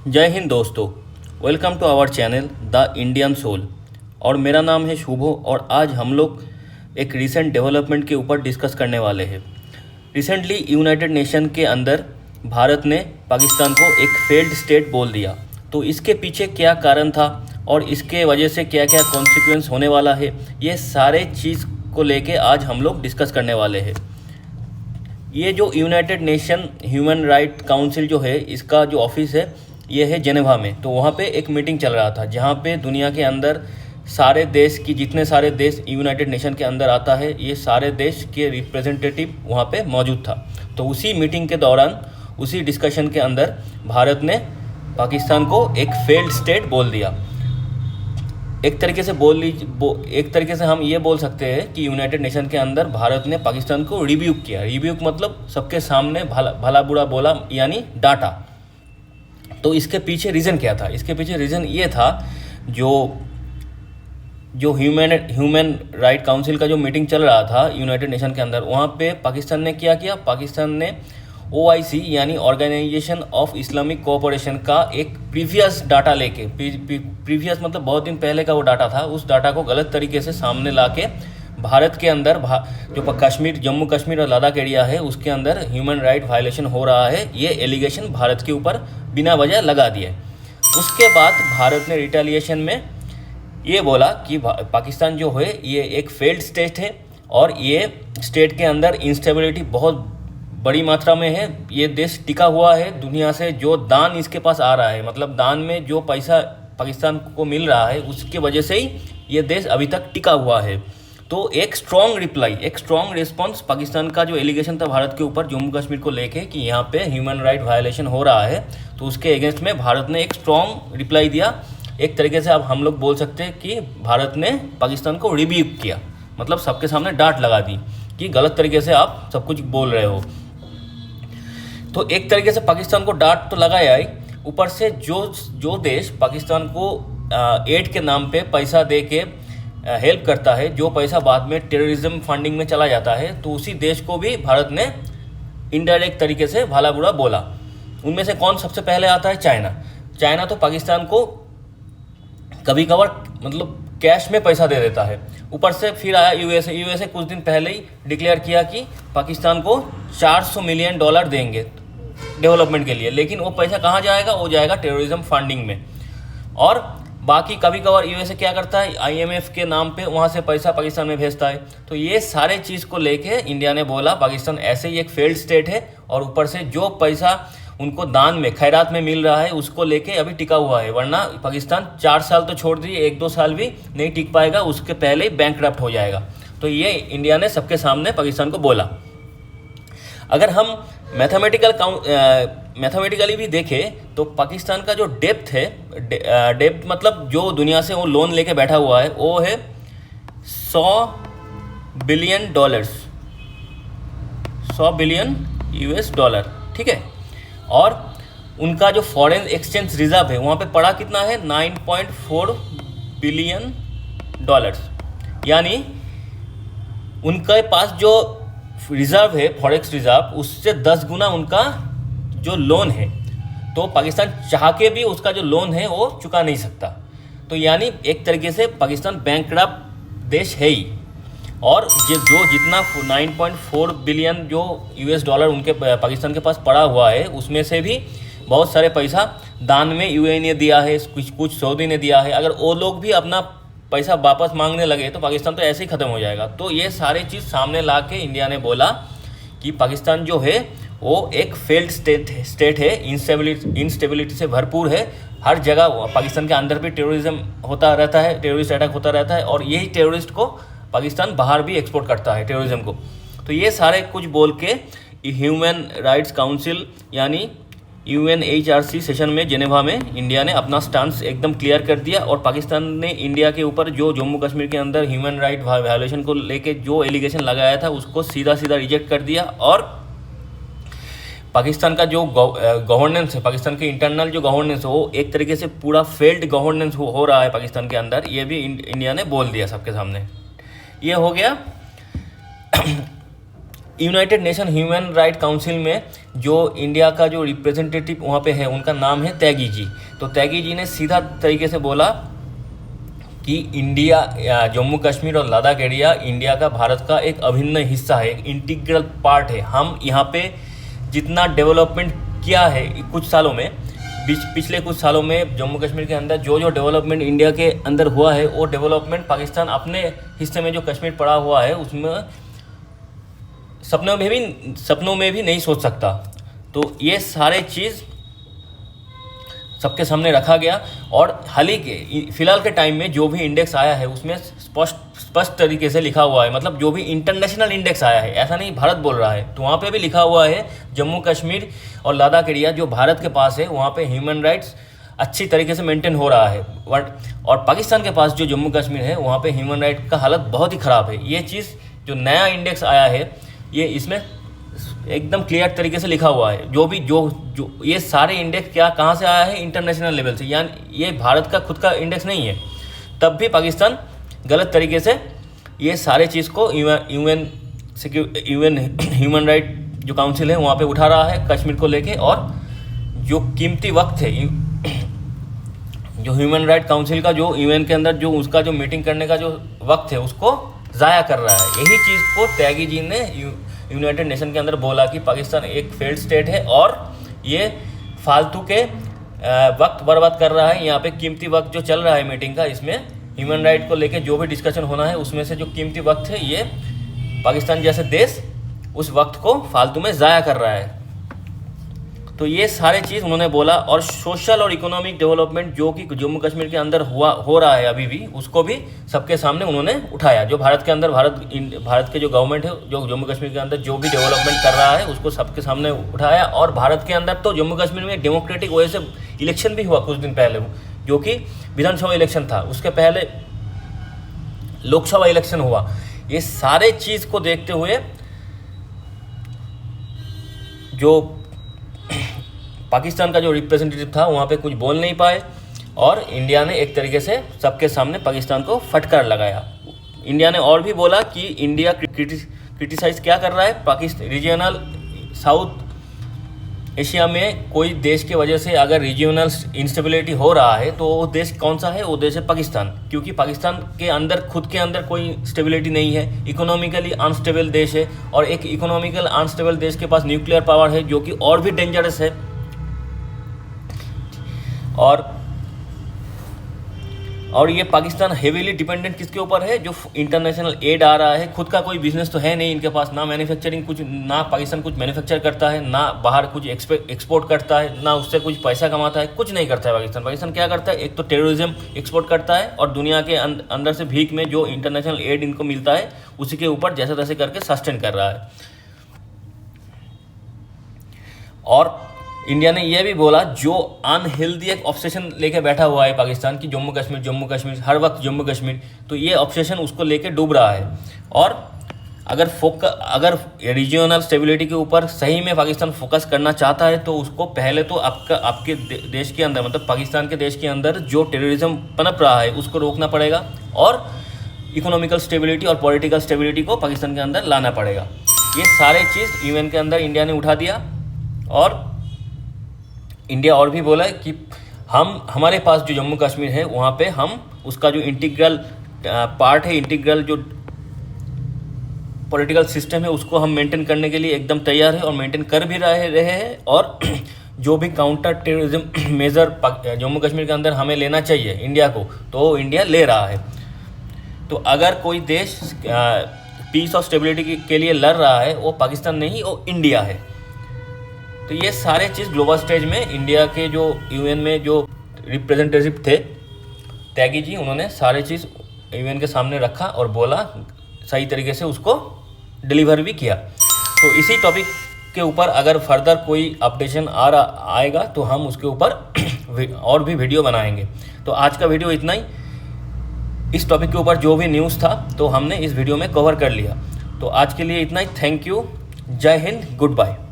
जय हिंद दोस्तों। Welcome to our channel the Indian soul. और मेरा नाम है शुभो और आज हम लोग एक रिसेंट डेवलपमेंट के ऊपर डिस्कस करने वाले हैं। रिसेंटली यूनाइटेड नेशन के अंदर भारत ने पाकिस्तान को एक फेल्ड स्टेट बोल दिया। तो इसके पीछे क्या कारण था और इसके वजह से क्या क्या कॉन्सिक्वेंस होने वाला है, ये सारे चीज़ को लेके आज हम लोग डिस्कस करने वाले हैं। ये जो United nation human right council जो है, इसका जो ऑफिस है ये है जेनेवा में। तो वहाँ पे एक मीटिंग चल रहा था जहाँ पे दुनिया के अंदर सारे देश की जितने सारे देश यूनाइटेड नेशन के अंदर आता है, ये सारे देश के रिप्रेजेंटेटिव वहाँ पे मौजूद था। तो उसी मीटिंग के दौरान, उसी डिस्कशन के अंदर भारत ने पाकिस्तान को एक फेल्ड स्टेट बोल दिया। एक तरीके से हम ये बोल सकते हैं कि यूनाइटेड नेशन के अंदर भारत ने पाकिस्तान को रिब्यूक किया। रिब्यूक मतलब सबके सामने भला बुरा बोला, यानी डांटा। तो इसके पीछे रीज़न क्या था? इसके पीछे रीज़न ये था, जो ह्यूमन राइट काउंसिल का जो मीटिंग चल रहा था यूनाइटेड नेशन के अंदर, वहाँ पे पाकिस्तान ने क्या किया? पाकिस्तान ने OIC यानी ऑर्गेनाइजेशन ऑफ इस्लामिक कोऑपरेशन का एक प्रीवियस डाटा लेके, प्रीवियस मतलब बहुत दिन पहले का वो डाटा था, उस डाटा को गलत तरीके से सामने लाके भारत के अंदर जो कश्मीर, जम्मू कश्मीर और लद्दाख एरिया है, उसके अंदर ह्यूमन राइट वायलेशन हो रहा है, ये एलिगेशन भारत के ऊपर बिना वजह लगा दिए। उसके बाद भारत ने रिटेलिएशन में ये बोला कि पाकिस्तान जो है ये एक फेल्ड स्टेट है और ये स्टेट के अंदर इंस्टेबिलिटी बहुत बड़ी मात्रा में है। ये देश टिका हुआ है दुनिया से, जो दान इसके पास आ रहा है, मतलब दान में जो पैसा पाकिस्तान को मिल रहा है, उसके वजह से ही ये देश अभी तक टिका हुआ है। तो एक स्ट्रॉन्ग रिस्पॉन्स पाकिस्तान का जो एलिगेशन था भारत के ऊपर जम्मू कश्मीर को लेके कि यहाँ पे ह्यूमन राइट वायलेशन हो रहा है, तो उसके अगेंस्ट में भारत ने एक स्ट्रॉन्ग रिप्लाई दिया। एक तरीके से अब हम लोग बोल सकते हैं कि भारत ने पाकिस्तान को रिब्यूक किया, मतलब सबके सामने डांट लगा दी कि गलत तरीके से आप सब कुछ बोल रहे हो। तो एक तरीके से पाकिस्तान को डांट तो लगाया ही, ऊपर से जो देश पाकिस्तान को एड के नाम पे पैसा दे के हेल्प करता है, जो पैसा बाद में टेररिज्म फंडिंग में चला जाता है, तो उसी देश को भी भारत ने इनडायरेक्ट तरीके से भला बुरा बोला। उनमें से कौन सबसे पहले आता है? चाइना तो पाकिस्तान को कभी कभार मतलब कैश में पैसा दे देता है। ऊपर से फिर आया यूएसए कुछ दिन पहले ही डिक्लेयर किया कि पाकिस्तान को $400 मिलियन देंगे डेवलपमेंट के लिए, लेकिन वो पैसा कहाँ जाएगा? वो जाएगा टेररिज्म फंडिंग में। और बाकी कभी कभार यूएसए क्या करता है, IMF के नाम पे वहाँ से पैसा पाकिस्तान में भेजता है। तो ये सारे चीज़ को लेके इंडिया ने बोला पाकिस्तान ऐसे ही एक फेल्ड स्टेट है, और ऊपर से जो पैसा उनको दान में, खैरात में मिल रहा है, उसको लेके अभी टिका हुआ है। वरना पाकिस्तान 4 साल तो छोड़ दिए, 1-2 साल भी नहीं टिक पाएगा, उसके पहले ही बैंकक्रप्ट हो जाएगा। तो ये इंडिया ने सबके सामने पाकिस्तान को बोला। अगर हम मैथमेटिकली भी देखें तो पाकिस्तान का जो डेप्थ है, डेप्थ मतलब जो दुनिया से वो लोन लेके बैठा हुआ है, वो है $100 बिलियन, $100 बिलियन US, ठीक है। और उनका जो फॉरेन एक्सचेंज रिजर्व है वहाँ पे पड़ा कितना है? $9.4 बिलियन। यानी उनके पास जो रिजर्व है, फॉरेक्स रिजर्व, उससे 10 गुना उनका जो लोन है। तो पाकिस्तान चाह के भी उसका जो लोन है वो चुका नहीं सकता। तो यानी एक तरीके से पाकिस्तान बैंकक्रप्ट देश है ही। और जो जितना 9.4 बिलियन जो US उनके पाकिस्तान के पास पड़ा हुआ है, उसमें से भी बहुत सारे पैसा दान में UAE ने दिया है, कुछ सऊदी ने दिया है। अगर वो लोग भी अपना पैसा वापस मांगने लगे तो पाकिस्तान तो ऐसे ही ख़त्म हो जाएगा। तो ये सारे चीज़ सामने ला के इंडिया ने बोला कि पाकिस्तान जो है वो एक फेल्ड स्टेट है, इंस्टेबिलिटी से भरपूर है। हर जगह पाकिस्तान के अंदर भी टेररिज्म होता रहता है, टेररिस्ट अटैक होता रहता है, और यही टेररिस्ट को पाकिस्तान बाहर भी एक्सपोर्ट करता है, टेररिज्म को। तो ये सारे कुछ बोल के ह्यूमन राइट्स काउंसिल यानी UNHRC सेशन में जेनेवा में इंडिया ने अपना स्टांस एकदम क्लियर कर दिया। और पाकिस्तान ने इंडिया के ऊपर जो जम्मू कश्मीर के अंदर ह्यूमन राइट वायलेशन को लेके जो एलिगेशन लगाया था, उसको सीधा रिजेक्ट कर दिया। और पाकिस्तान का जो गवर्नेंस है, पाकिस्तान के इंटरनल जो गवर्नेंस है, वो एक तरीके से पूरा फेल्ड गवर्नेंस हो रहा है पाकिस्तान के अंदर, ये भी इंडिया ने बोल दिया सबके सामने। ये हो गया United nation human right council में जो इंडिया का जो रिप्रेजेंटेटिव वहाँ पे है उनका नाम है त्यागी जी। तो त्यागी जी ने सीधा तरीके से बोला कि इंडिया, जम्मू कश्मीर और लद्दाख एरिया इंडिया का, भारत का एक अभिन्न हिस्सा है, एक इंटीग्रल पार्ट है। हम यहाँ पे जितना डेवलपमेंट किया है कुछ सालों में, पिछले कुछ सालों में जम्मू कश्मीर के अंदर जो जो डेवलपमेंट इंडिया के अंदर हुआ है वो डेवलपमेंट पाकिस्तान अपने हिस्से में जो कश्मीर पड़ा हुआ है उसमें सपनों में भी नहीं सोच सकता। तो ये सारे चीज़ सबके सामने रखा गया। और हाल ही के फिलहाल के टाइम में जो भी इंडेक्स आया है उसमें स्पष्ट तरीके से लिखा हुआ है, मतलब जो भी इंटरनेशनल इंडेक्स आया है, ऐसा नहीं भारत बोल रहा है, तो वहाँ पे भी लिखा हुआ है जम्मू कश्मीर और लद्दाख एरिया जो भारत के पास है वहाँ पे ह्यूमन राइट्स अच्छी तरीके से मेंटेन हो रहा है। और पाकिस्तान के पास जो जम्मू कश्मीर है वहाँ पे ह्यूमन राइट का हालत बहुत ही ख़राब है। ये चीज़ जो नया इंडेक्स आया है ये इसमें एकदम क्लियर तरीके से लिखा हुआ है। जो ये सारे इंडेक्स कहाँ से आया है, इंटरनेशनल लेवल से, यानी ये भारत का खुद का इंडेक्स नहीं है। तब भी पाकिस्तान गलत तरीके से ये सारे चीज़ को यूएन ह्यूमन राइट जो काउंसिल है वहाँ पे उठा रहा है कश्मीर को लेके, और जो कीमती वक्त है जो ह्यूमन राइट काउंसिल का, जो यूएन के अंदर जो उसका जो मीटिंग करने का जो वक्त है उसको ज़ाया कर रहा है। यही चीज़ को त्यागी जी ने यूनाइटेड नेशन के अंदर बोला कि पाकिस्तान एक फेल्ड स्टेट है और ये फालतू के वक्त बर्बाद कर रहा है। यहाँ पे कीमती वक्त जो चल रहा है मीटिंग का, इसमें ह्यूमन राइट को लेके जो भी डिस्कशन होना है उसमें से जो कीमती वक्त है ये पाकिस्तान जैसे देश उस वक्त को फालतू में ज़ाया कर रहा है। तो ये सारे चीज़ उन्होंने बोला। और सोशल और इकोनॉमिक डेवलपमेंट जो कि जम्मू कश्मीर के अंदर हो रहा है अभी भी, उसको भी सबके सामने उन्होंने उठाया। जो भारत के अंदर भारत के जो गवर्नमेंट है जो जम्मू कश्मीर के अंदर जो भी डेवलपमेंट कर रहा है उसको सबके सामने उठाया। और भारत के अंदर तो जम्मू कश्मीर में डेमोक्रेटिक वजह से इलेक्शन भी हुआ कुछ दिन पहले, जो कि विधानसभा इलेक्शन था, उसके पहले लोकसभा इलेक्शन हुआ। ये सारे चीज़ को देखते हुए जो पाकिस्तान का जो रिप्रेजेंटेटिव था वहाँ पे कुछ बोल नहीं पाए और इंडिया ने एक तरीके से सबके सामने पाकिस्तान को फटकार लगाया। इंडिया ने और भी बोला कि इंडिया क्रिटिसाइज क्या कर रहा है, पाकिस्तान रीजनल साउथ एशिया में कोई देश के वजह से अगर रीजनल इंस्टेबिलिटी हो रहा है तो वो देश कौन सा है, वो देश है पाकिस्तान। क्योंकि पाकिस्तान के अंदर खुद के अंदर कोई स्टेबिलिटी नहीं है, इकोनॉमिकली अनस्टेबल देश है, और एक इकोनॉमिकल अनस्टेबल देश के पास न्यूक्लियर पावर है जो कि और भी डेंजरस है। और ये पाकिस्तान हेवीली डिपेंडेंट किसके ऊपर है, जो इंटरनेशनल एड आ रहा है। खुद का कोई बिजनेस तो है नहीं इनके पास, ना मैन्युफैक्चरिंग कुछ, ना पाकिस्तान कुछ मैन्युफैक्चर करता है, ना बाहर कुछ एक्सपोर्ट करता है, ना उससे कुछ पैसा कमाता है, कुछ नहीं करता है पाकिस्तान क्या करता है, एक तो टेररिज्म एक्सपोर्ट करता है और दुनिया के अंदर से भीख में जो इंटरनेशनल एड इनको मिलता है उसी के ऊपर जैसे तैसे करके सस्टेन कर रहा है। और इंडिया ने यह भी बोला जो अनहेल्दी एक ऑब्सेशन लेके बैठा हुआ है पाकिस्तान की, जम्मू कश्मीर हर वक्त जम्मू कश्मीर, तो ये ऑब्सेशन उसको लेके डूब रहा है। और अगर रीजनल स्टेबिलिटी के ऊपर सही में पाकिस्तान फोकस करना चाहता है तो उसको पहले तो आपके देश के अंदर, मतलब पाकिस्तान के देश के अंदर जो टेररिज्म पनप रहा है उसको रोकना पड़ेगा, और इकोनॉमिकल स्टेबिलिटी और पॉलिटिकल स्टेबिलिटी को पाकिस्तान के अंदर लाना पड़ेगा। ये सारे चीज़ यूएन के अंदर इंडिया ने उठा दिया। और इंडिया और भी बोला है कि हमारे पास जो जम्मू कश्मीर है वहाँ पे हम उसका जो इंटीग्रल पार्ट है, इंटीग्रल जो पॉलिटिकल सिस्टम है उसको हम मेंटेन करने के लिए एकदम तैयार है और मेंटेन कर भी रहे हैं। और जो भी counter terrorism measure Jammu Kashmir के अंदर हमें लेना चाहिए इंडिया को, तो इंडिया ले रहा है। तो अगर कोई देश पीस और स्टेबिलिटी के लिए लड़ रहा है वो पाकिस्तान नहीं, वो इंडिया है। तो ये सारे चीज़ ग्लोबल स्टेज में इंडिया के जो यूएन में जो रिप्रेजेंटेटिव थे त्यागी जी, उन्होंने सारे चीज़ यूएन के सामने रखा और बोला, सही तरीके से उसको डिलीवर भी किया। तो इसी टॉपिक के ऊपर अगर फर्दर कोई अपडेशन आएगा तो हम उसके ऊपर और भी वीडियो बनाएंगे। तो आज का वीडियो इतना ही। इस टॉपिक के ऊपर जो भी न्यूज़ था तो हमने इस वीडियो में कवर कर लिया। तो आज के लिए इतना ही। Thank you. जय हिंद। Good bye.